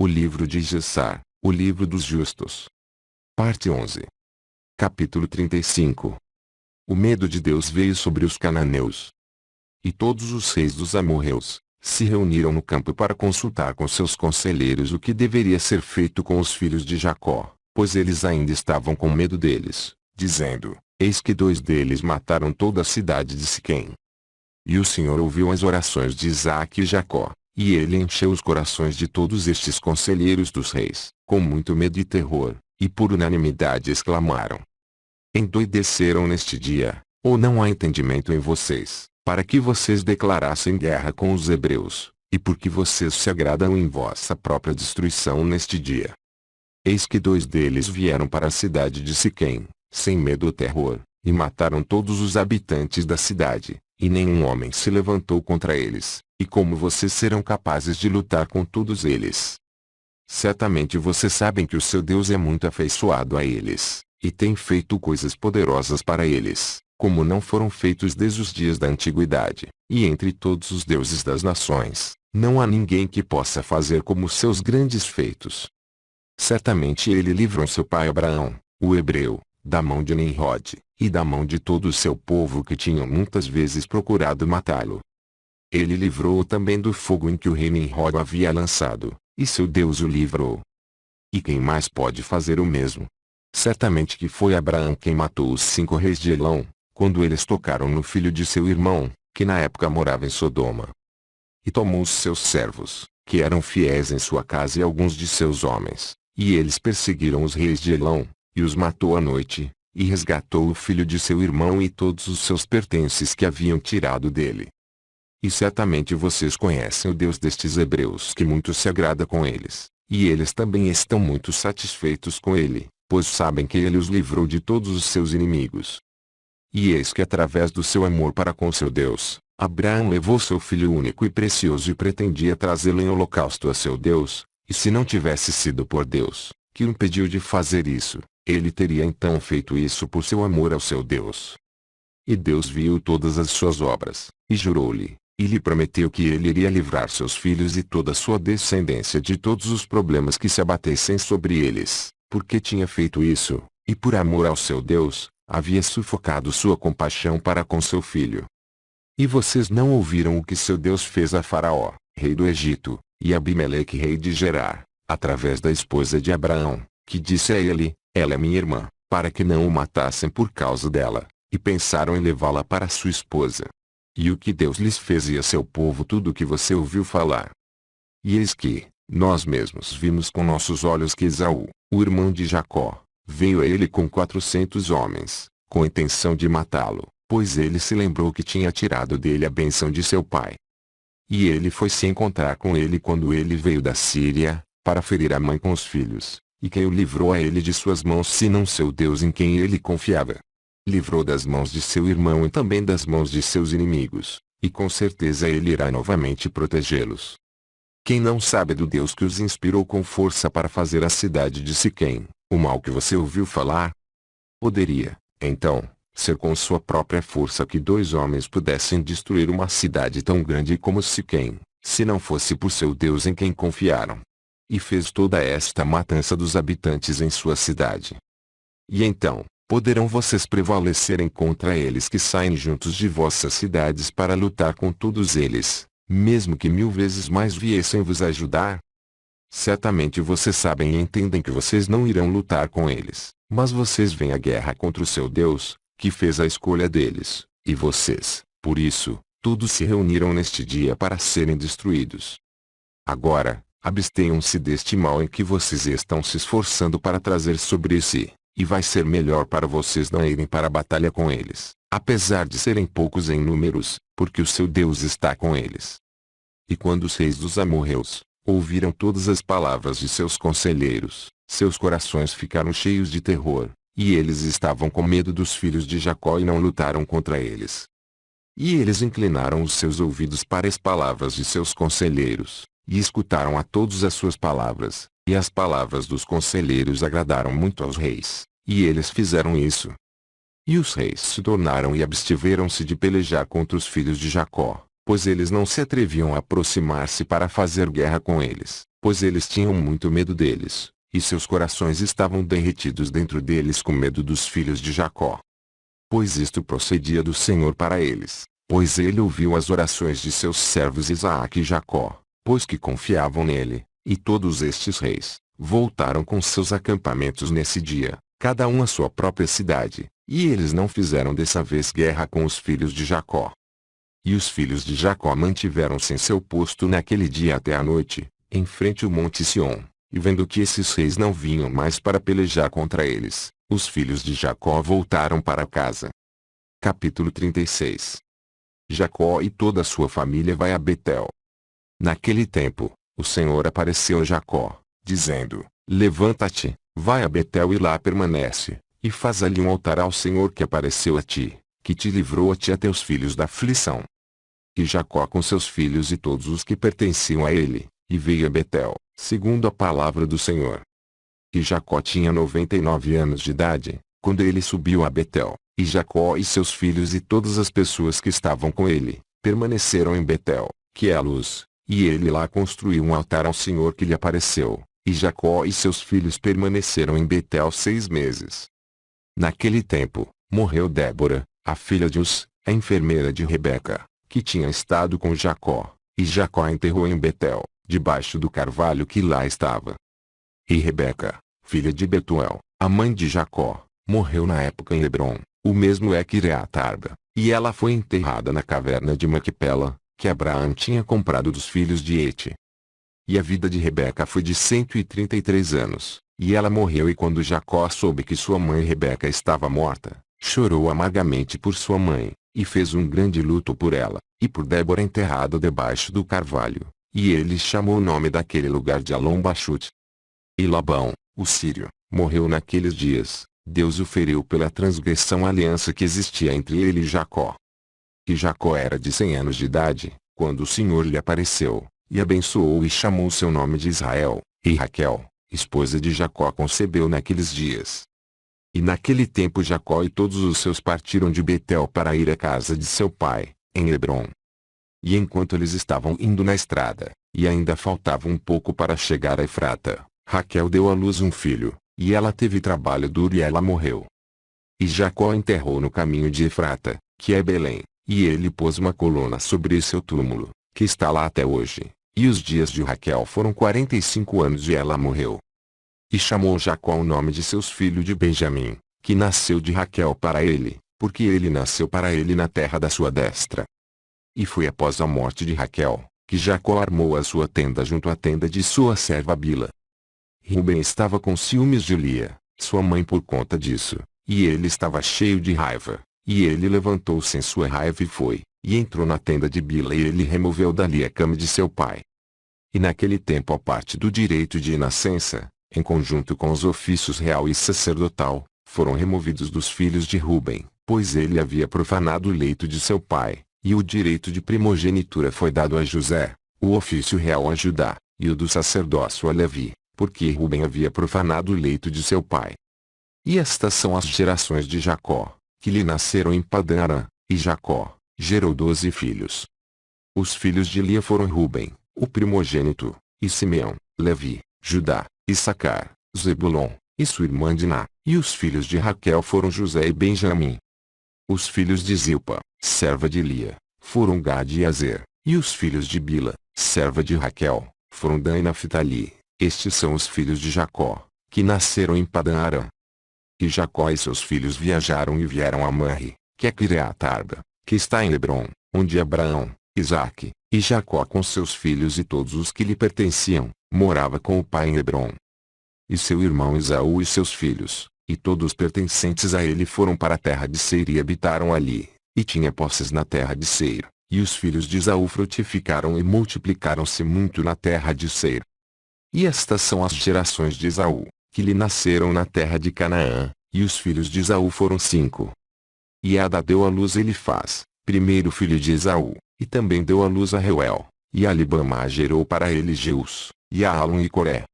O livro de Gessar, o livro dos justos. Parte 11. Capítulo 35. O medo de Deus veio sobre os cananeus. E todos os reis dos amorreus se reuniram no campo para consultar com seus conselheiros o que deveria ser feito com os filhos de Jacó, pois eles ainda estavam com medo deles, dizendo: eis que 2 deles mataram toda a cidade de Siquém. E o Senhor ouviu as orações de Isaque e Jacó, e ele encheu os corações de todos estes conselheiros dos reis, com muito medo e terror, e por unanimidade exclamaram: endoideceram neste dia, ou não há entendimento em vocês, para que vocês declarassem guerra com os hebreus, e porque vocês se agradam em vossa própria destruição neste dia. Eis que 2 deles vieram para a cidade de Siquém, sem medo ou terror, e mataram todos os habitantes da cidade, e nenhum homem se levantou contra eles, e como vocês serão capazes de lutar com todos eles? Certamente vocês sabem que o seu Deus é muito afeiçoado a eles, e tem feito coisas poderosas para eles, como não foram feitos desde os dias da antiguidade, e entre todos os deuses das nações, não há ninguém que possa fazer como seus grandes feitos. Certamente ele livrou seu pai Abraão, o hebreu, da mão de Nimrod, e da mão de todo o seu povo que tinham muitas vezes procurado matá-lo. Ele livrou-o também do fogo em que o rei Nimrod o havia lançado, e seu Deus o livrou. E quem mais pode fazer o mesmo? Certamente que foi Abraão quem matou os 5 reis de Elão, quando eles tocaram no filho de seu irmão, que na época morava em Sodoma. E tomou os seus servos, que eram fiéis em sua casa, e alguns de seus homens, e eles perseguiram os reis de Elão, e os matou à noite, e resgatou o filho de seu irmão e todos os seus pertences que haviam tirado dele. E certamente vocês conhecem o Deus destes hebreus, que muito se agrada com eles, e eles também estão muito satisfeitos com ele, pois sabem que ele os livrou de todos os seus inimigos. E eis que através do seu amor para com seu Deus, Abraão levou seu filho único e precioso e pretendia trazê-lo em holocausto a seu Deus, e se não tivesse sido por Deus, que o impediu de fazer isso, ele teria então feito isso por seu amor ao seu Deus. E Deus viu todas as suas obras, e jurou-lhe, e lhe prometeu que ele iria livrar seus filhos e toda a sua descendência de todos os problemas que se abatessem sobre eles, porque tinha feito isso, e por amor ao seu Deus, havia sufocado sua compaixão para com seu filho. E vocês não ouviram o que seu Deus fez a Faraó, rei do Egito, e a Abimeleque, rei de Gerar, através da esposa de Abraão, que disse a ele: ela é minha irmã, para que não o matassem por causa dela, e pensaram em levá-la para sua esposa. E o que Deus lhes fez e a seu povo tudo o que você ouviu falar. E eis que, nós mesmos vimos com nossos olhos que Esaú, o irmão de Jacó, veio a ele com 400 homens, com a intenção de matá-lo, pois ele se lembrou que tinha tirado dele a bênção de seu pai. E ele foi se encontrar com ele quando ele veio da Síria, para ferir a mãe com os filhos, e quem o livrou a ele de suas mãos senão seu Deus em quem ele confiava? Livrou das mãos de seu irmão e também das mãos de seus inimigos, e com certeza ele irá novamente protegê-los. Quem não sabe do Deus que os inspirou com força para fazer a cidade de Siquém, o mal que você ouviu falar? Poderia, então, ser com sua própria força que 2 homens pudessem destruir uma cidade tão grande como Siquém, se não fosse por seu Deus em quem confiaram. E fez toda esta matança dos habitantes em sua cidade. E então, poderão vocês prevalecerem contra eles que saem juntos de vossas cidades para lutar com todos eles, mesmo que 1000 vezes mais viessem vos ajudar? Certamente vocês sabem e entendem que vocês não irão lutar com eles, mas vocês vêm à guerra contra o seu Deus, que fez a escolha deles, e vocês, por isso, todos se reuniram neste dia para serem destruídos. Agora, abstenham-se deste mal em que vocês estão se esforçando para trazer sobre si, e vai ser melhor para vocês não irem para a batalha com eles, apesar de serem poucos em números, porque o seu Deus está com eles. E quando os reis dos amorreus ouviram todas as palavras de seus conselheiros, seus corações ficaram cheios de terror, e eles estavam com medo dos filhos de Jacó e não lutaram contra eles. E eles inclinaram os seus ouvidos para as palavras de seus conselheiros, e escutaram a todos as suas palavras, e as palavras dos conselheiros agradaram muito aos reis, e eles fizeram isso. E os reis se tornaram e abstiveram-se de pelejar contra os filhos de Jacó, pois eles não se atreviam a aproximar-se para fazer guerra com eles, pois eles tinham muito medo deles, e seus corações estavam derretidos dentro deles com medo dos filhos de Jacó. Pois isto procedia do Senhor para eles, pois ele ouviu as orações de seus servos Isaque e Jacó, pois que confiavam nele, e todos estes reis voltaram com seus acampamentos nesse dia, cada um à sua própria cidade, e eles não fizeram dessa vez guerra com os filhos de Jacó. E os filhos de Jacó mantiveram-se em seu posto naquele dia até a noite, em frente ao monte Siom, e vendo que esses reis não vinham mais para pelejar contra eles, os filhos de Jacó voltaram para casa. Capítulo 36. Jacó e toda a sua família vai a Betel. Naquele tempo, o Senhor apareceu a Jacó, dizendo: Levanta-te, vai a Betel e lá permanece, e faz ali um altar ao Senhor que apareceu a ti, que te livrou a ti e a teus filhos da aflição. E Jacó com seus filhos e todos os que pertenciam a ele, e veio a Betel, segundo a palavra do Senhor. E Jacó tinha 99 anos de idade, quando ele subiu a Betel, e Jacó e seus filhos e todas as pessoas que estavam com ele, permaneceram em Betel, que é a luz, e ele lá construiu um altar ao Senhor que lhe apareceu, e Jacó e seus filhos permaneceram em Betel 6 meses. Naquele tempo, morreu Débora, a filha de Uz, a enfermeira de Rebeca, que tinha estado com Jacó, e Jacó a enterrou em Betel, debaixo do carvalho que lá estava. E Rebeca, filha de Betuel, a mãe de Jacó, morreu na época em Hebrom, o mesmo é Quireat-Arba, e ela foi enterrada na caverna de Maquipela, que Abraão tinha comprado dos filhos de Hete. E a vida de Rebeca foi de 133 anos, e ela morreu, e quando Jacó soube que sua mãe Rebeca estava morta, chorou amargamente por sua mãe, e fez um grande luto por ela, e por Débora enterrada debaixo do carvalho, e ele chamou o nome daquele lugar de Alom-Bachute. E Labão, o sírio, morreu naqueles dias. Deus o feriu pela transgressão à aliança que existia entre ele e Jacó. E Jacó era de 100 anos de idade, quando o Senhor lhe apareceu, e abençoou e chamou seu nome de Israel, e Raquel, esposa de Jacó, concebeu naqueles dias. E naquele tempo Jacó e todos os seus partiram de Betel para ir à casa de seu pai, em Hebrom. E enquanto eles estavam indo na estrada, e ainda faltava um pouco para chegar a Efrata, Raquel deu à luz um filho, e ela teve trabalho duro e ela morreu. E Jacó enterrou no caminho de Efrata, que é Belém, e ele pôs uma coluna sobre seu túmulo, que está lá até hoje, e os dias de Raquel foram 45 anos e ela morreu. E chamou Jacó o nome de seus filhos de Benjamim, que nasceu de Raquel para ele, porque ele nasceu para ele na terra da sua destra. E foi após a morte de Raquel, que Jacó armou a sua tenda junto à tenda de sua serva Bila. Ruben estava com ciúmes de Lia, sua mãe, por conta disso, e ele estava cheio de raiva, e ele levantou-se em sua raiva e foi, e entrou na tenda de Bila, e ele removeu dali a cama de seu pai. E naquele tempo a parte do direito de nascença, em conjunto com os ofícios real e sacerdotal, foram removidos dos filhos de Ruben, pois ele havia profanado o leito de seu pai, e o direito de primogenitura foi dado a José, o ofício real a Judá, e o do sacerdócio a Levi, porque Ruben havia profanado o leito de seu pai. E estas são as gerações de Jacó, que lhe nasceram em Padã-Arã, e Jacó gerou 12 filhos. Os filhos de Lia foram Ruben, o primogênito, e Simeão, Levi, Judá, Issacar, Zebulon, e sua irmã Diná, e os filhos de Raquel foram José e Benjamim. Os filhos de Zilpa, serva de Lia, foram Gade e Azer, e os filhos de Bila, serva de Raquel, foram Dan e Naphtali. Estes são os filhos de Jacó, que nasceram em Padã-Arã. E Jacó e seus filhos viajaram e vieram a Manre, que é Quireat-Arba, que está em Hebrom, onde Abraão, Isaque, e Jacó com seus filhos e todos os que lhe pertenciam, morava com o pai em Hebrom. E seu irmão Esaú e seus filhos, e todos os pertencentes a ele foram para a terra de Seir e habitaram ali, e tinha posses na terra de Seir, e os filhos de Esaú frutificaram e multiplicaram-se muito na terra de Seir. E estas são as gerações de Esaú, que lhe nasceram na terra de Canaã, e os filhos de Esaú foram 5. E Ada deu à luz Elifaz, primeiro filho de Esaú, e também deu à luz a Reuel, e a Libamá gerou para ele Jeus, e a Alon e Coré.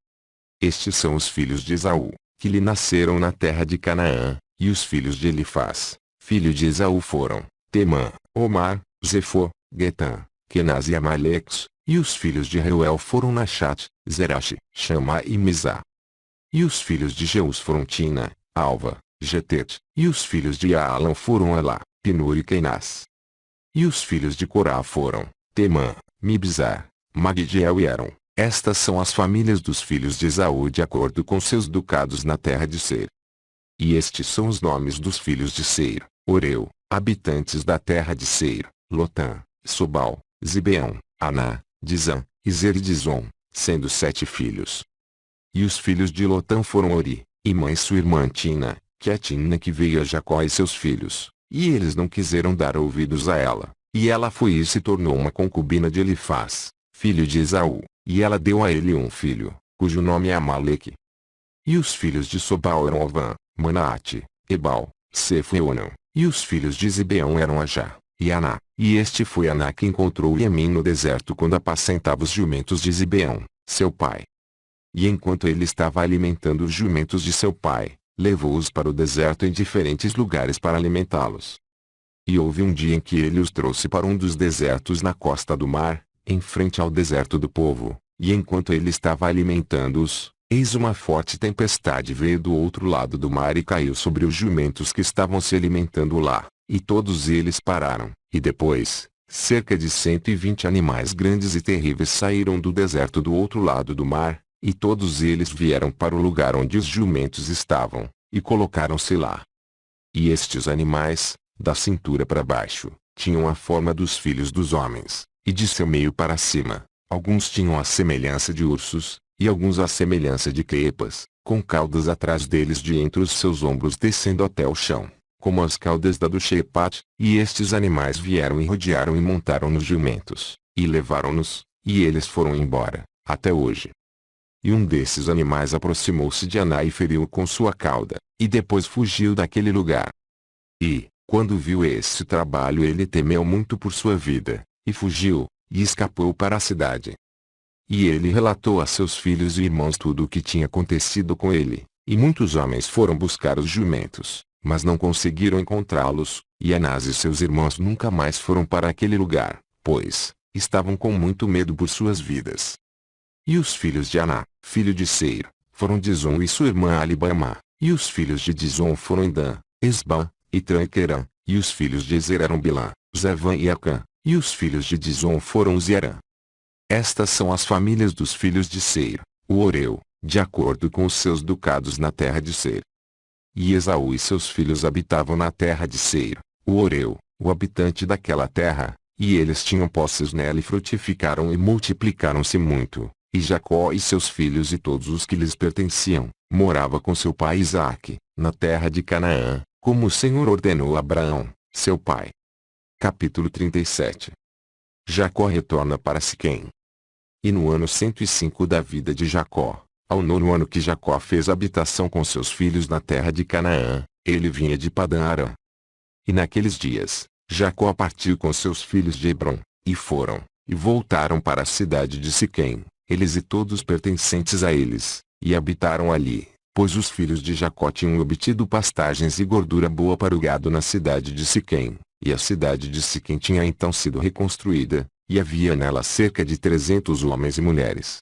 Estes são os filhos de Esaú, que lhe nasceram na terra de Canaã, e os filhos de Elifaz, filho de Esaú foram, Temã, Omar, Zefô, Getã, Kenaz e Amaleques, e os filhos de Reuel foram Nachate, Zerache, Chamá e Mizá. E os filhos de Jeus foram Tina, Alva, Getete, e os filhos de Yaalam foram Elá, Pinur e Kenaz. E os filhos de Corá foram Temã, Mibzar, Magdiel e Eram. Estas são as famílias dos filhos de Esaú de acordo com seus ducados na terra de Seir. E estes são os nomes dos filhos de Seir: Oreu, habitantes da terra de Seir, Lotã, Sobal, Zibeão, Aná, Dizã, Izer e Dizon, sendo 7 filhos. E os filhos de Lotã foram Ori, e mãe sua irmã Tina, que é Tina que veio a Jacó e seus filhos, e eles não quiseram dar ouvidos a ela, e ela foi e se tornou uma concubina de Elifaz, filho de Esaú, e ela deu a ele um filho, cujo nome é Amaleque. E os filhos de Sobal eram Ovã, Manaate, Ebal, Sefo e Onão, e os filhos de Zibeão eram Ajá, e Aná, e este foi Aná que encontrou Iemim no deserto quando apacentava os jumentos de Zibeão, seu pai. E enquanto ele estava alimentando os jumentos de seu pai, levou-os para o deserto em diferentes lugares para alimentá-los. E houve um dia em que ele os trouxe para um dos desertos na costa do mar, em frente ao deserto do povo, e enquanto ele estava alimentando-os, eis uma forte tempestade veio do outro lado do mar e caiu sobre os jumentos que estavam se alimentando lá, e todos eles pararam, e depois, cerca de 120 animais grandes e terríveis saíram do deserto do outro lado do mar, e todos eles vieram para o lugar onde os jumentos estavam, e colocaram-se lá. E estes animais, da cintura para baixo, tinham a forma dos filhos dos homens, e de seu meio para cima, alguns tinham a semelhança de ursos, e alguns a semelhança de quepas, com caudas atrás deles de entre os seus ombros descendo até o chão, como as caudas da do Shepat, e estes animais vieram e rodearam e montaram nos jumentos, e levaram-nos, e eles foram embora, até hoje. E um desses animais aproximou-se de Aná e feriu-o com sua cauda, e depois fugiu daquele lugar. E, quando viu esse trabalho ele temeu muito por sua vida, e fugiu, e escapou para a cidade. E ele relatou a seus filhos e irmãos tudo o que tinha acontecido com ele, e muitos homens foram buscar os jumentos, mas não conseguiram encontrá-los, e Anás e seus irmãos nunca mais foram para aquele lugar, pois, estavam com muito medo por suas vidas. E os filhos de Aná, filho de Seir, foram Dizon e sua irmã Alibamá, e os filhos de Dizon foram Edã, Esbã, Itran e Querã, e os filhos de Ezer eram Bilã, Zevã e Acã, e os filhos de Dizon foram Zerã. Estas são as famílias dos filhos de Seir, o Oreu, de acordo com os seus ducados na terra de Seir. E Esaú e seus filhos habitavam na terra de Seir, o Oreu, o habitante daquela terra, e eles tinham posses nela e frutificaram e multiplicaram-se muito. E Jacó e seus filhos e todos os que lhes pertenciam, morava com seu pai Isaque, na terra de Canaã, como o Senhor ordenou a Abraão, seu pai. Capítulo 37. Jacó retorna para Siquém. E no ano 105 da vida de Jacó, ao 9º ano que Jacó fez habitação com seus filhos na terra de Canaã, ele vinha de Padã-Arã. E naqueles dias, Jacó partiu com seus filhos de Hebrom, e foram, e voltaram para a cidade de Siquém, eles e todos pertencentes a eles, e habitaram ali, pois os filhos de Jacó tinham obtido pastagens e gordura boa para o gado na cidade de Siquém, e a cidade de Siquém tinha então sido reconstruída, e havia nela cerca de 300 homens e mulheres.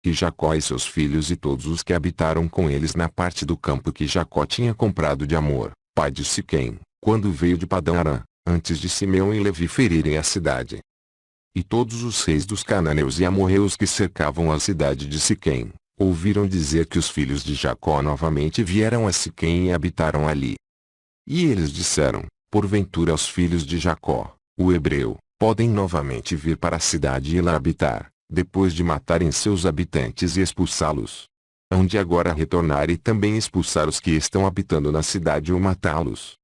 E Jacó e seus filhos e todos os que habitaram com eles na parte do campo que Jacó tinha comprado de Amor, pai de Siquém, quando veio de Padã-Arã, antes de Simeão e Levi ferirem a cidade. E todos os reis dos cananeus e amorreus que cercavam a cidade de Siquém, ouviram dizer que os filhos de Jacó novamente vieram a Siquém e habitaram ali. E eles disseram, porventura aos filhos de Jacó, o hebreu, podem novamente vir para a cidade e lá habitar, depois de matarem seus habitantes e expulsá-los. Hão de agora retornar e também expulsar os que estão habitando na cidade ou matá-los.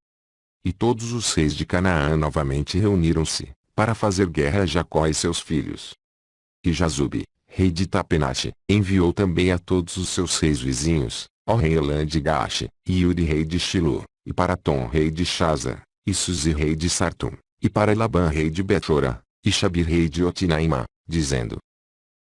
E todos os reis de Canaã novamente reuniram-se, para fazer guerra a Jacó e seus filhos. E Jazube, rei de Tapenache, enviou também a todos os seus reis vizinhos, ao rei Elã de Gaash, e Uri rei de Shilu, e para Tom rei de Shaza, e Suzi rei de Sartum, e para Labã rei de Betora, e Xabir rei de Otinaimá, dizendo: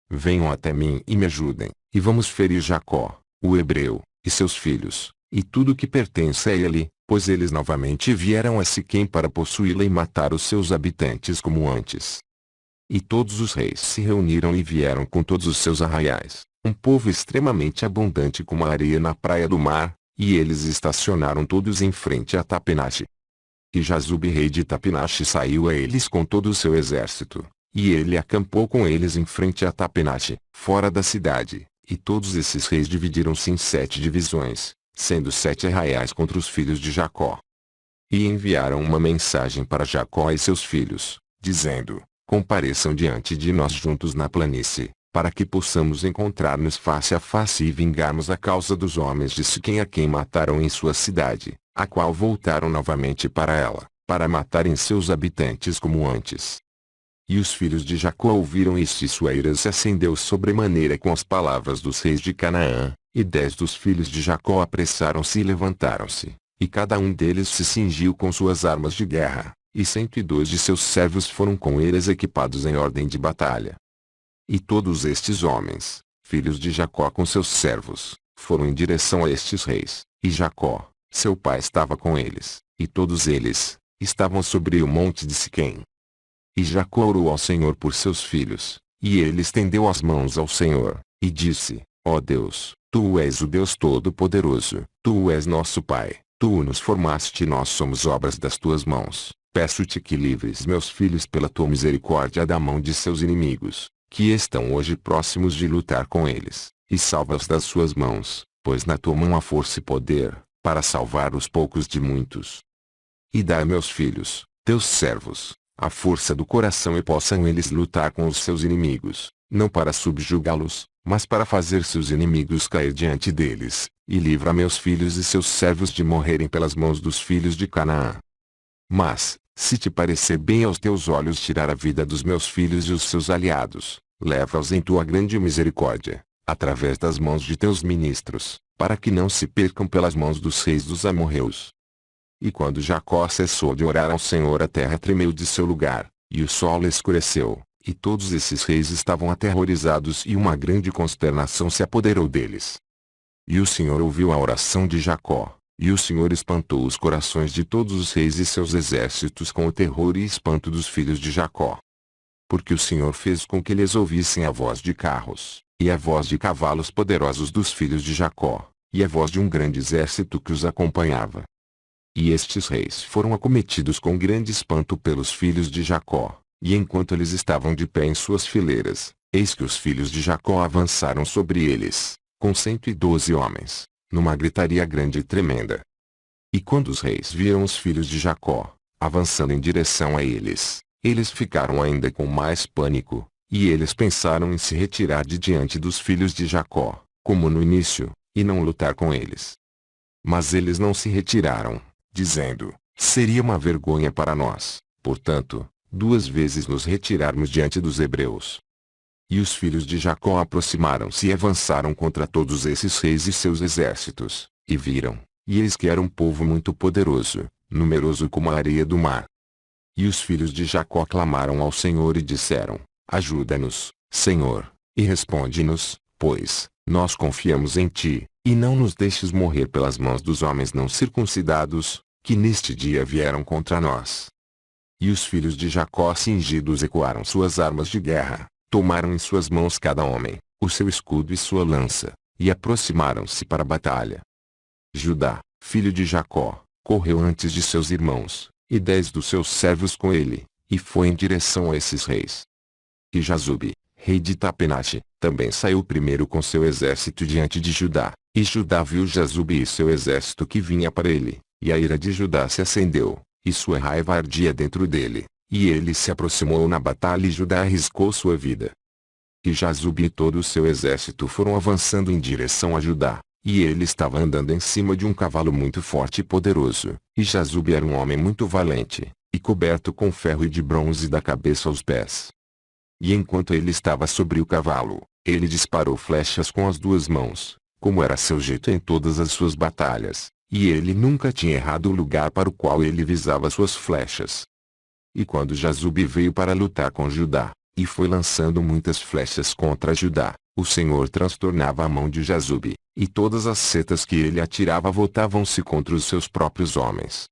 venham até mim e me ajudem, e vamos ferir Jacó, o hebreu, e seus filhos, e tudo que pertence a ele, pois eles novamente vieram a Siquém para possuí-la e matar os seus habitantes como antes. E todos os reis se reuniram e vieram com todos os seus arraiais, um povo extremamente abundante como a areia na praia do mar, e eles estacionaram todos em frente a Tapenache. E Jazube rei de Tapenache saiu a eles com todo o seu exército, e ele acampou com eles em frente a Tapenache, fora da cidade, e todos esses reis dividiram-se em 7 divisões, sendo 7 arraiais contra os filhos de Jacó. E enviaram uma mensagem para Jacó e seus filhos, dizendo: compareçam diante de nós juntos na planície, para que possamos encontrar-nos face a face e vingarmos a causa dos homens de Siquém a quem mataram em sua cidade, a qual voltaram novamente para ela, para matarem seus habitantes como antes. E os filhos de Jacó ouviram isto e sua ira se acendeu sobremaneira com as palavras dos reis de Canaã, e 10 dos filhos de Jacó apressaram-se e levantaram-se, e cada um deles se cingiu com suas armas de guerra, e 102 de seus servos foram com eles equipados em ordem de batalha. E todos estes homens, filhos de Jacó com seus servos, foram em direção a estes reis, e Jacó, seu pai estava com eles, e todos eles, estavam sobre o monte de Siquém. E Jacó orou ao Senhor por seus filhos, e ele estendeu as mãos ao Senhor, e disse: ó Deus, Tu és o Deus Todo-Poderoso, Tu és nosso Pai, Tu nos formaste e nós somos obras das Tuas mãos. Peço-te que livres meus filhos pela Tua misericórdia da mão de seus inimigos, que estão hoje próximos de lutar com eles, e salva-os das suas mãos, pois na Tua mão há força e poder, para salvar os poucos de muitos. E dá a meus filhos, Teus servos, a força do coração e possam eles lutar com os seus inimigos, não para subjugá-los, mas para fazer seus inimigos cair diante deles, e livra meus filhos e seus servos de morrerem pelas mãos dos filhos de Canaã. Mas, se te parecer bem aos teus olhos tirar a vida dos meus filhos e os seus aliados, leva-os em tua grande misericórdia, através das mãos de teus ministros, para que não se percam pelas mãos dos reis dos amorreus. E quando Jacó cessou de orar ao Senhor, a terra tremeu de seu lugar, e o sol escureceu, e todos esses reis estavam aterrorizados e uma grande consternação se apoderou deles. E o Senhor ouviu a oração de Jacó, e o Senhor espantou os corações de todos os reis e seus exércitos com o terror e espanto dos filhos de Jacó. Porque o Senhor fez com que eles ouvissem a voz de carros, e a voz de cavalos poderosos dos filhos de Jacó, e a voz de um grande exército que os acompanhava. E estes reis foram acometidos com grande espanto pelos filhos de Jacó, e enquanto eles estavam de pé em suas fileiras, eis que os filhos de Jacó avançaram sobre eles, com 112 homens, numa gritaria grande e tremenda. E quando os reis viram os filhos de Jacó, avançando em direção a eles, eles ficaram ainda com mais pânico, e eles pensaram em se retirar de diante dos filhos de Jacó, como no início, e não lutar com eles. Mas eles não se retiraram, dizendo: seria uma vergonha para nós, portanto, 2 vezes nos retirarmos diante dos hebreus. E os filhos de Jacó aproximaram-se e avançaram contra todos esses reis e seus exércitos, e viram, e eis que era um povo muito poderoso, numeroso como a areia do mar. E os filhos de Jacó clamaram ao Senhor e disseram: ajuda-nos, Senhor, e responde-nos, pois, nós confiamos em Ti, e não nos deixes morrer pelas mãos dos homens não circuncidados, que neste dia vieram contra nós. E os filhos de Jacó cingidos ecoaram suas armas de guerra, tomaram em suas mãos cada homem, o seu escudo e sua lança, e aproximaram-se para a batalha. Judá, filho de Jacó, correu antes de seus irmãos, e 10 dos seus servos com ele, e foi em direção a esses reis. E Jazube, rei de Tapenache, também saiu primeiro com seu exército diante de Judá, e Judá viu Jazube e seu exército que vinha para ele, e a ira de Judá se acendeu, e sua raiva ardia dentro dele, e ele se aproximou na batalha e Judá arriscou sua vida. E Jazube e todo o seu exército foram avançando em direção a Judá, e ele estava andando em cima de um cavalo muito forte e poderoso, e Jazube era um homem muito valente, e coberto com ferro e de bronze da cabeça aos pés. E enquanto ele estava sobre o cavalo, ele disparou flechas com as 2 mãos, como era seu jeito em todas as suas batalhas, e ele nunca tinha errado o lugar para o qual ele visava suas flechas. E quando Jazube veio para lutar com Judá, e foi lançando muitas flechas contra Judá, o Senhor transtornava a mão de Jazube, e todas as setas que ele atirava voltavam-se contra os seus próprios homens.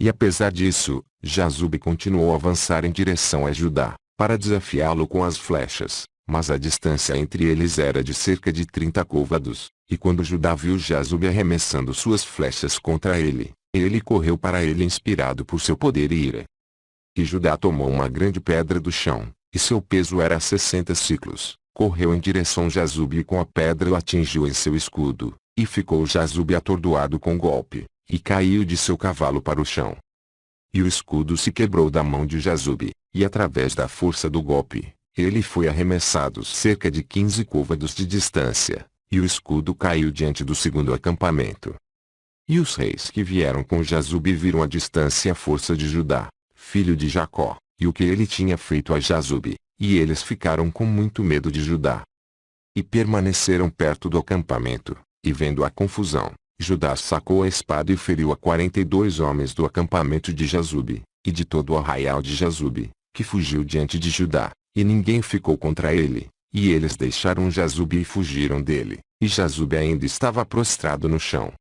E apesar disso, Jazube continuou a avançar em direção a Judá, para desafiá-lo com as flechas, mas a distância entre eles era de cerca de 30 côvados, e quando Judá viu Jazube arremessando suas flechas contra ele, ele correu para ele inspirado por seu poder e ira. E Judá tomou uma grande pedra do chão, e seu peso era 60 siclos, correu em direção a Jazube e com a pedra o atingiu em seu escudo, e ficou Jazube atordoado com o golpe, e caiu de seu cavalo para o chão. E o escudo se quebrou da mão de Jazube, e através da força do golpe, ele foi arremessado cerca de 15 côvados de distância, e o escudo caiu diante do segundo acampamento. E os reis que vieram com Jazube viram à distância a força de Judá, filho de Jacó, e o que ele tinha feito a Jazube, e eles ficaram com muito medo de Judá. E permaneceram perto do acampamento, e vendo a confusão, Judá sacou a espada e feriu a 42 homens do acampamento de Jazube, e de todo o arraial de Jazube, que fugiu diante de Judá, e ninguém ficou contra ele, e eles deixaram Jazube e fugiram dele, e Jazube ainda estava prostrado no chão.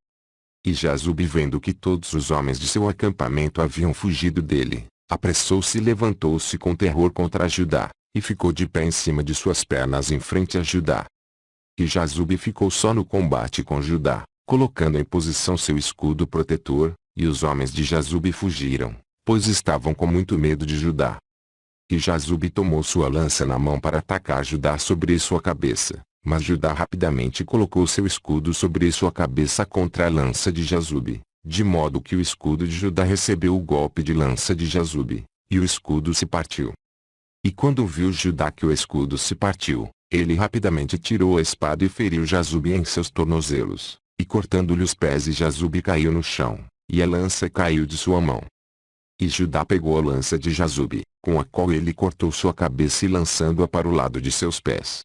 E Jazube, vendo que todos os homens de seu acampamento haviam fugido dele, apressou-se e levantou-se com terror contra Judá, e ficou de pé em cima de suas pernas em frente a Judá. E Jazube ficou só no combate com Judá, colocando em posição seu escudo protetor, e os homens de Jazube fugiram, pois estavam com muito medo de Judá. E Jazube tomou sua lança na mão para atacar Judá sobre sua cabeça, mas Judá rapidamente colocou seu escudo sobre sua cabeça contra a lança de Jazube, de modo que o escudo de Judá recebeu o golpe de lança de Jazube, e o escudo se partiu. E quando viu Judá que o escudo se partiu, ele rapidamente tirou a espada e feriu Jazube em seus tornozelos, e cortando-lhe os pés, e Jazube caiu no chão, e a lança caiu de sua mão. E Judá pegou a lança de Jazube, com a qual ele cortou sua cabeça, e lançando-a para o lado de seus pés.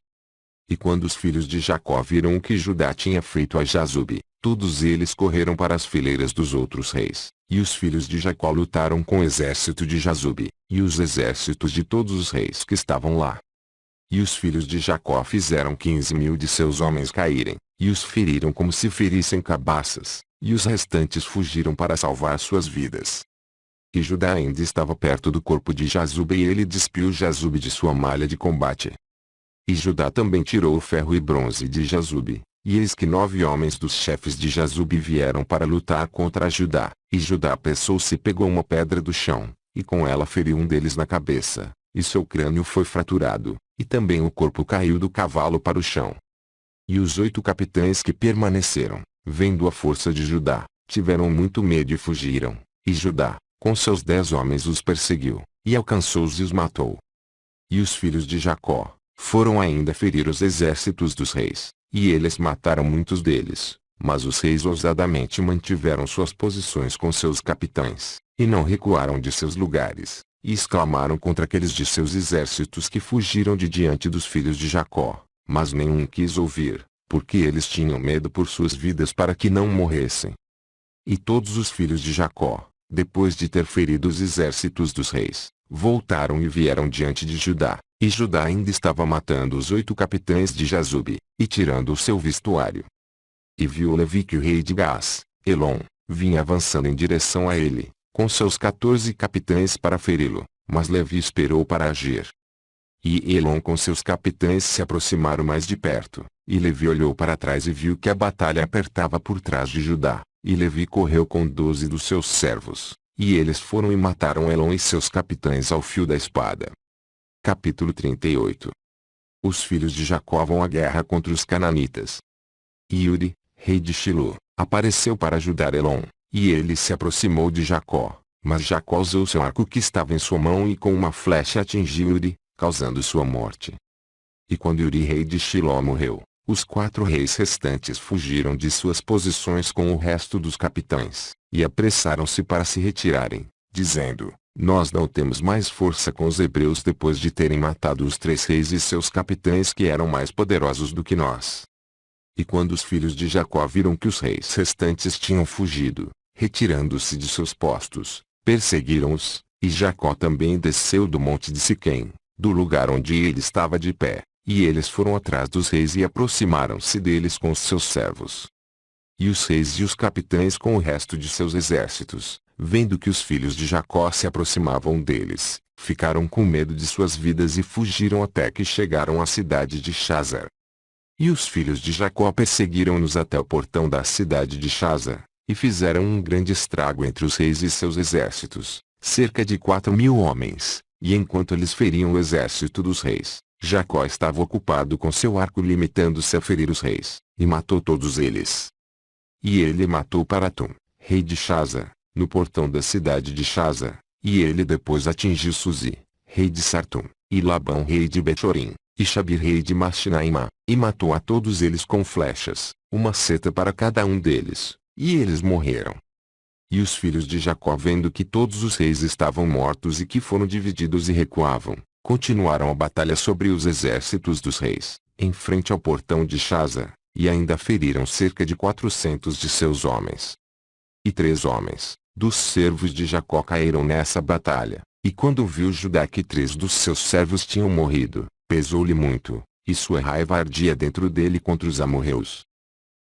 E quando os filhos de Jacó viram o que Judá tinha feito a Jazube, todos eles correram para as fileiras dos outros reis, e os filhos de Jacó lutaram com o exército de Jazube, e os exércitos de todos os reis que estavam lá. E os filhos de Jacó fizeram 15.000 de seus homens caírem, e os feriram como se ferissem cabaças, e os restantes fugiram para salvar suas vidas. E Judá ainda estava perto do corpo de Jazube, e ele despiu Jazube de sua malha de combate. E Judá também tirou o ferro e bronze de Jazube, e eis que 9 homens dos chefes de Jazube vieram para lutar contra Judá, e Judá apressou-se e pegou uma pedra do chão, e com ela feriu um deles na cabeça, e seu crânio foi fraturado, e também o corpo caiu do cavalo para o chão. E os 8 capitães que permaneceram, vendo a força de Judá, tiveram muito medo e fugiram, e Judá, com seus 10 homens os perseguiu, e alcançou-os e os matou. E os filhos de Jacó foram ainda ferir os exércitos dos reis, e eles mataram muitos deles, mas os reis ousadamente mantiveram suas posições com seus capitães, e não recuaram de seus lugares, e exclamaram contra aqueles de seus exércitos que fugiram de diante dos filhos de Jacó, mas nenhum quis ouvir, porque eles tinham medo por suas vidas para que não morressem. E todos os filhos de Jacó, depois de ter ferido os exércitos dos reis, voltaram e vieram diante de Judá, e Judá ainda estava matando os 8 capitães de Jazube, e tirando o seu vestuário. E viu Levi que o rei de Gás, Elon, vinha avançando em direção a ele, com seus 14 capitães para feri-lo, mas Levi esperou para agir. E Elon com seus capitães se aproximaram mais de perto, e Levi olhou para trás e viu que a batalha apertava por trás de Judá, e Levi correu com 12 dos seus servos, e eles foram e mataram Elon e seus capitães ao fio da espada. Capítulo 38. Os filhos de Jacó vão à guerra contra os cananitas. Uri, rei de Shilo, apareceu para ajudar Elon, e ele se aproximou de Jacó, mas Jacó usou seu arco que estava em sua mão e com uma flecha atingiu Uri, causando sua morte. E quando Uri, rei de Shilo, morreu, os 4 reis restantes fugiram de suas posições com o resto dos capitães, e apressaram-se para se retirarem, dizendo: nós não temos mais força com os hebreus depois de terem matado os 3 reis e seus capitães que eram mais poderosos do que nós. E quando os filhos de Jacó viram que os reis restantes tinham fugido, retirando-se de seus postos, perseguiram-os, e Jacó também desceu do monte de Siquém, do lugar onde ele estava de pé, e eles foram atrás dos reis e aproximaram-se deles com os seus servos. E os reis e os capitães com o resto de seus exércitos, vendo que os filhos de Jacó se aproximavam deles, ficaram com medo de suas vidas e fugiram até que chegaram à cidade de Chazar. E os filhos de Jacó perseguiram-nos até o portão da cidade de Chazar, e fizeram um grande estrago entre os reis e seus exércitos, cerca de 4.000 homens, e enquanto eles feriam o exército dos reis, Jacó estava ocupado com seu arco limitando-se a ferir os reis, e matou todos eles. E ele matou Paratum, rei de Chazar, no portão da cidade de Chazar, e ele depois atingiu Suzi, rei de Sartum, e Labão rei de Betchorim, e Xabir rei de Machinaimá, e matou a todos eles com flechas, uma seta para cada um deles, e eles morreram. E os filhos de Jacó, vendo que todos os reis estavam mortos e que foram divididos e recuavam, continuaram a batalha sobre os exércitos dos reis, em frente ao portão de Chazar, e ainda feriram cerca de 400 de seus homens. E 3 homens, dos servos de Jacó, caíram nessa batalha, e quando viu Judá que 3 dos seus servos tinham morrido, pesou-lhe muito, e sua raiva ardia dentro dele contra os amorreus.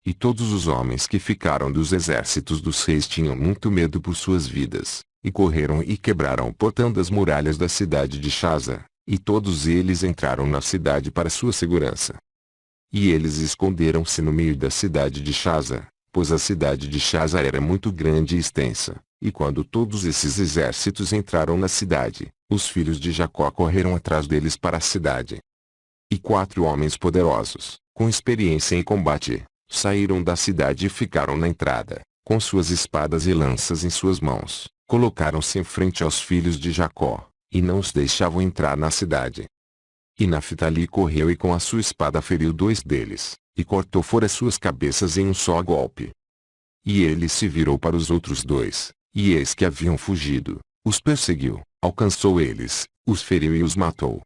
E todos os homens que ficaram dos exércitos dos reis tinham muito medo por suas vidas, e correram e quebraram o portão das muralhas da cidade de Chazar, e todos eles entraram na cidade para sua segurança. E eles esconderam-se no meio da cidade de Chazar, pois a cidade de Chazar era muito grande e extensa, e quando todos esses exércitos entraram na cidade, os filhos de Jacó correram atrás deles para a cidade. E 4 homens poderosos, com experiência em combate, saíram da cidade e ficaram na entrada, com suas espadas e lanças em suas mãos, colocaram-se em frente aos filhos de Jacó, e não os deixavam entrar na cidade. E Naftali correu e com a sua espada feriu 2 deles, e cortou fora suas cabeças em um só golpe. E ele se virou para os outros 2, e eis que haviam fugido, os perseguiu, alcançou eles, os feriu e os matou.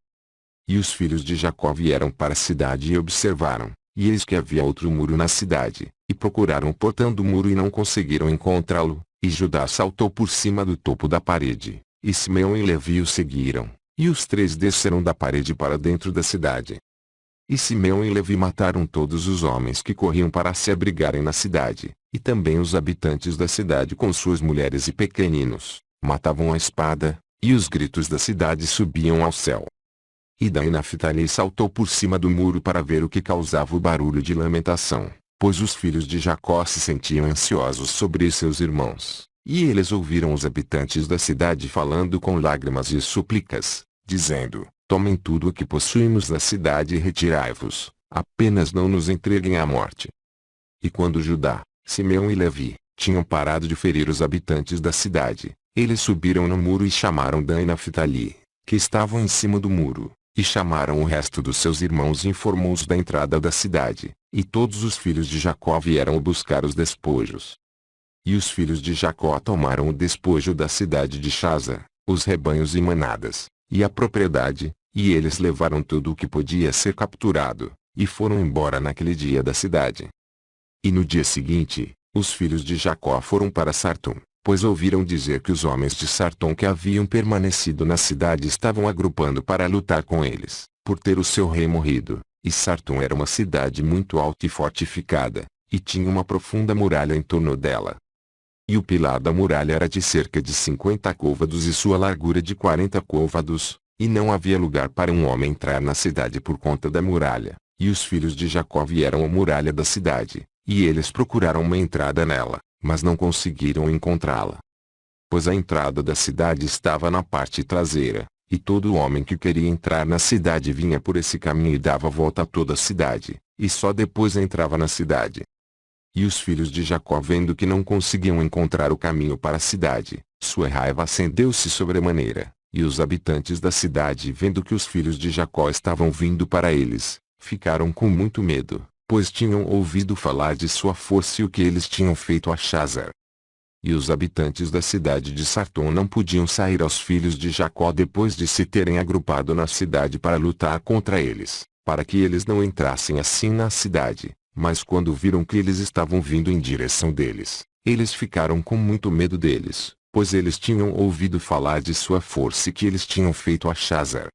E os filhos de Jacó vieram para a cidade e observaram, e eis que havia outro muro na cidade, e procuraram o portão do muro e não conseguiram encontrá-lo, e Judá saltou por cima do topo da parede, e Simeão e Levi o seguiram, e os 3 desceram da parede para dentro da cidade. E Simeão e Levi mataram todos os homens que corriam para se abrigarem na cidade, e também os habitantes da cidade com suas mulheres e pequeninos, matavam a espada, e os gritos da cidade subiam ao céu. E daí Naftali saltou por cima do muro para ver o que causava o barulho de lamentação, pois os filhos de Jacó se sentiam ansiosos sobre seus irmãos, e eles ouviram os habitantes da cidade falando com lágrimas e súplicas, dizendo: tomem tudo o que possuímos na cidade e retirai-vos, apenas não nos entreguem à morte. E quando Judá, Simeão e Levi tinham parado de ferir os habitantes da cidade, eles subiram no muro e chamaram Dan e Naftali, que estavam em cima do muro, e chamaram o resto dos seus irmãos e informou-os da entrada da cidade, e todos os filhos de Jacó vieram buscar os despojos. E os filhos de Jacó tomaram o despojo da cidade de Chazar, os rebanhos e manadas, e a propriedade, e eles levaram tudo o que podia ser capturado, e foram embora naquele dia da cidade. E no dia seguinte, os filhos de Jacó foram para Sartum, pois ouviram dizer que os homens de Sartom que haviam permanecido na cidade estavam agrupando para lutar com eles, por ter o seu rei morrido, e Sartom era uma cidade muito alta e fortificada, e tinha uma profunda muralha em torno dela. E o pilar da muralha era de cerca de 50 côvados e sua largura de 40 côvados, e não havia lugar para um homem entrar na cidade por conta da muralha, e os filhos de Jacó vieram à muralha da cidade, e eles procuraram uma entrada nela, mas não conseguiram encontrá-la. Pois a entrada da cidade estava na parte traseira, e todo homem que queria entrar na cidade vinha por esse caminho e dava volta a toda a cidade, e só depois entrava na cidade. E os filhos de Jacó, vendo que não conseguiam encontrar o caminho para a cidade, sua raiva acendeu-se sobremaneira, e os habitantes da cidade, vendo que os filhos de Jacó estavam vindo para eles, ficaram com muito medo, pois tinham ouvido falar de sua força e o que eles tinham feito a Chazar. E os habitantes da cidade de Sartom não podiam sair aos filhos de Jacó depois de se terem agrupado na cidade para lutar contra eles, para que eles não entrassem assim na cidade, mas quando viram que eles estavam vindo em direção deles, eles ficaram com muito medo deles, pois eles tinham ouvido falar de sua força e que eles tinham feito a Chazar.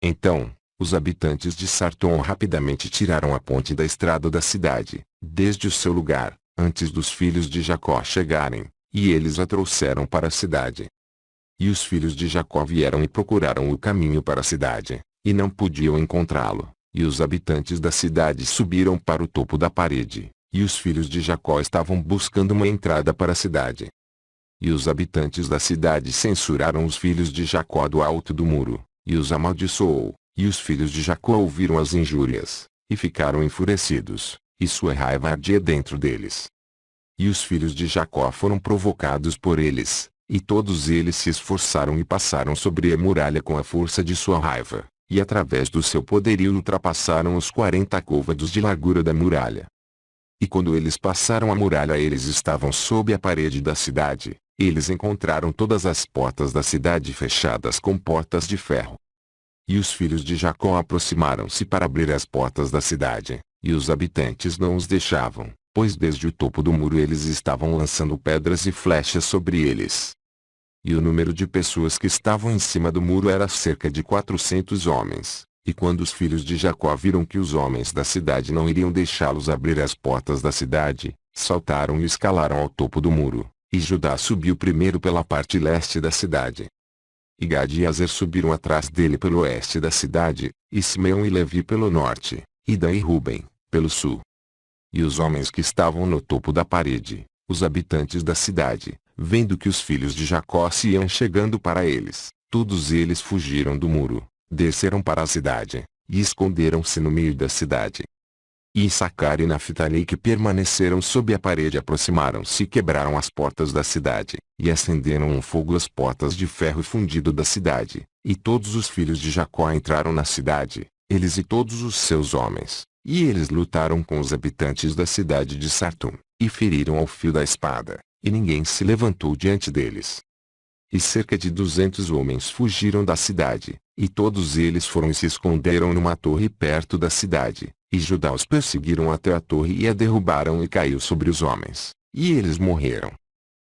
Então, os habitantes de Sartom rapidamente tiraram a ponte da estrada da cidade, desde o seu lugar, antes dos filhos de Jacó chegarem, e eles a trouxeram para a cidade. E os filhos de Jacó vieram e procuraram o caminho para a cidade, e não podiam encontrá-lo. E os habitantes da cidade subiram para o topo da parede, e os filhos de Jacó estavam buscando uma entrada para a cidade. E os habitantes da cidade censuraram os filhos de Jacó do alto do muro, e os amaldiçoou. E os filhos de Jacó ouviram as injúrias, e ficaram enfurecidos, e sua raiva ardia dentro deles. E os filhos de Jacó foram provocados por eles, e todos eles se esforçaram e passaram sobre a muralha com a força de sua raiva, e através do seu poderio ultrapassaram os 40 côvados de largura da muralha. E quando eles passaram a muralha eles estavam sob a parede da cidade, eles encontraram todas as portas da cidade fechadas com portas de ferro. E os filhos de Jacó aproximaram-se para abrir as portas da cidade, e os habitantes não os deixavam, pois desde o topo do muro eles estavam lançando pedras e flechas sobre eles. E o número de pessoas que estavam em cima do muro era cerca de 400 homens. E quando os filhos de Jacó viram que os homens da cidade não iriam deixá-los abrir as portas da cidade, saltaram e escalaram ao topo do muro, e Judá subiu primeiro pela parte leste da cidade. E Gade e Azer subiram atrás dele pelo oeste da cidade, e Simeão e Levi pelo norte, e Dan e Ruben, pelo sul. E os homens que estavam no topo da parede, os habitantes da cidade, vendo que os filhos de Jacó se iam chegando para eles, todos eles fugiram do muro, desceram para a cidade, e esconderam-se no meio da cidade. E Issacar e Naftali que permaneceram sob a parede aproximaram-se e quebraram as portas da cidade, e acenderam um fogo às portas de ferro fundido da cidade, e todos os filhos de Jacó entraram na cidade, eles e todos os seus homens, e eles lutaram com os habitantes da cidade de Sartum, e feriram ao fio da espada, e ninguém se levantou diante deles. E cerca de 200 homens fugiram da cidade, e todos eles foram e se esconderam numa torre perto da cidade, e Judá os perseguiram até a torre e a derrubaram e caiu sobre os homens, e eles morreram.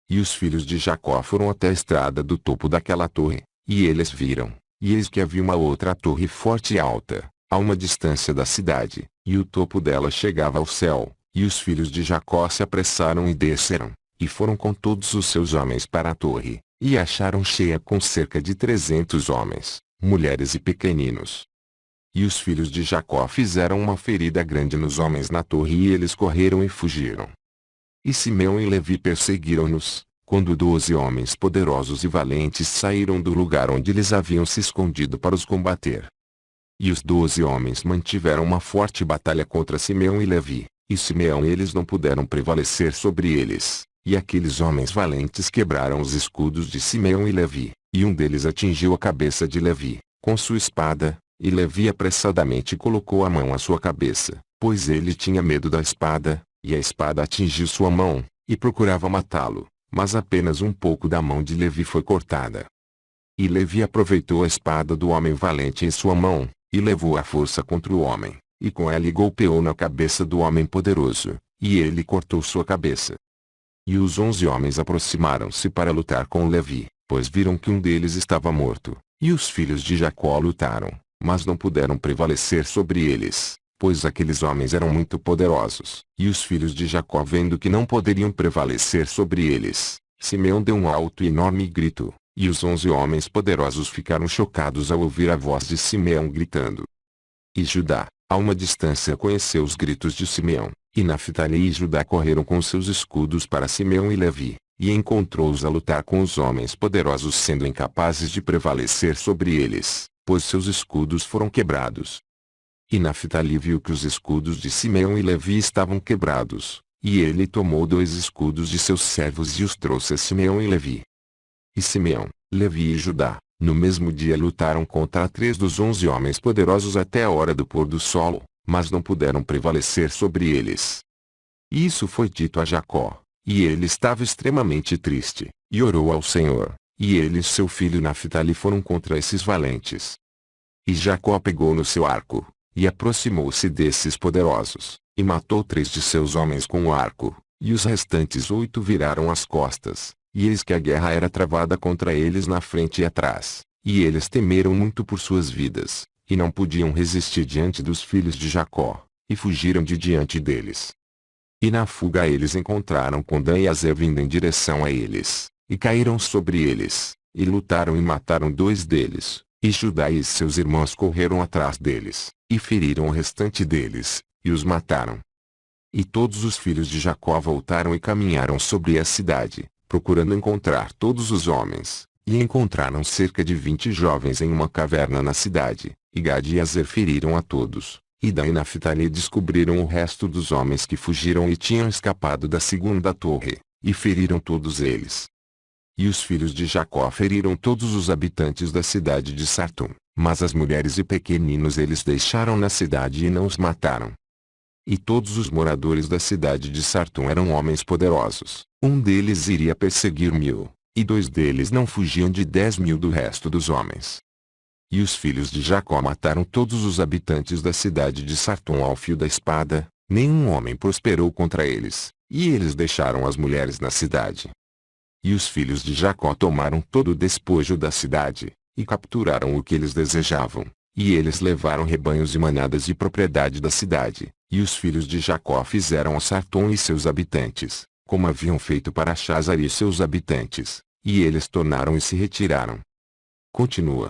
E os filhos de Jacó foram até a estrada do topo daquela torre, e eles viram, e eis que havia uma outra torre forte e alta, a uma distância da cidade, e o topo dela chegava ao céu, e os filhos de Jacó se apressaram e desceram, e foram com todos os seus homens para a torre, e acharam cheia com cerca de 300 homens, mulheres e pequeninos. E os filhos de Jacó fizeram uma ferida grande nos homens na torre e eles correram e fugiram. E Simeão e Levi perseguiram-nos, quando 12 homens poderosos e valentes saíram do lugar onde eles haviam se escondido para os combater. E os 12 homens mantiveram uma forte batalha contra Simeão e Levi, e Simeão e eles não puderam prevalecer sobre eles, e aqueles homens valentes quebraram os escudos de Simeão e Levi, e um deles atingiu a cabeça de Levi, com sua espada, e Levi apressadamente colocou a mão à sua cabeça, pois ele tinha medo da espada, e a espada atingiu sua mão, e procurava matá-lo, mas apenas um pouco da mão de Levi foi cortada. E Levi aproveitou a espada do homem valente em sua mão, e levou a força contra o homem, e com ela golpeou na cabeça do homem poderoso, e ele cortou sua cabeça. E os 11 homens aproximaram-se para lutar com Levi, pois viram que um deles estava morto, e os filhos de Jacó lutaram, mas não puderam prevalecer sobre eles, pois aqueles homens eram muito poderosos. E os filhos de Jacó vendo que não poderiam prevalecer sobre eles, Simeão deu um alto e enorme grito, e os 11 homens poderosos ficaram chocados ao ouvir a voz de Simeão gritando. E Judá, a uma distância conheceu os gritos de Simeão, e Naftali e Judá correram com seus escudos para Simeão e Levi, e encontrou-os a lutar com os homens poderosos sendo incapazes de prevalecer sobre eles, pois seus escudos foram quebrados. E Naftali viu que os escudos de Simeão e Levi estavam quebrados, e ele tomou 2 escudos de seus servos e os trouxe a Simeão e Levi. E Simeão, Levi e Judá, no mesmo dia lutaram contra 3 dos 11 homens poderosos até a hora do pôr do sol, mas não puderam prevalecer sobre eles. Isso foi dito a Jacó, e ele estava extremamente triste, e orou ao Senhor, e ele e seu filho Naftali foram contra esses valentes. E Jacó pegou no seu arco, e aproximou-se desses poderosos, e matou 3 de seus homens com o arco, e os restantes 8 viraram as costas, e eis que a guerra era travada contra eles na frente e atrás, e eles temeram muito por suas vidas, e não podiam resistir diante dos filhos de Jacó, e fugiram de diante deles. E na fuga eles encontraram com Dan e Azer vindo em direção a eles, e caíram sobre eles, e lutaram e mataram 2 deles, e Judá e seus irmãos correram atrás deles, e feriram o restante deles, e os mataram. E todos os filhos de Jacó voltaram e caminharam sobre a cidade, procurando encontrar todos os homens, e encontraram cerca de 20 jovens em uma caverna na cidade, e Gade e Azer feriram a todos. E Dan e Naftali descobriram o resto dos homens que fugiram e tinham escapado da segunda torre, e feriram todos eles. E os filhos de Jacó feriram todos os habitantes da cidade de Sartum, mas as mulheres e pequeninos eles deixaram na cidade e não os mataram. E todos os moradores da cidade de Sartum eram homens poderosos, um deles iria perseguir 1000, e 2 deles não fugiam de 10.000 do resto dos homens. E os filhos de Jacó mataram todos os habitantes da cidade de Sartum ao fio da espada, nenhum homem prosperou contra eles, e eles deixaram as mulheres na cidade. E os filhos de Jacó tomaram todo o despojo da cidade, e capturaram o que eles desejavam, e eles levaram rebanhos e manadas de propriedade da cidade, e os filhos de Jacó fizeram a Sartum e seus habitantes, como haviam feito para Chazar e seus habitantes, e eles tornaram e se retiraram. Continua.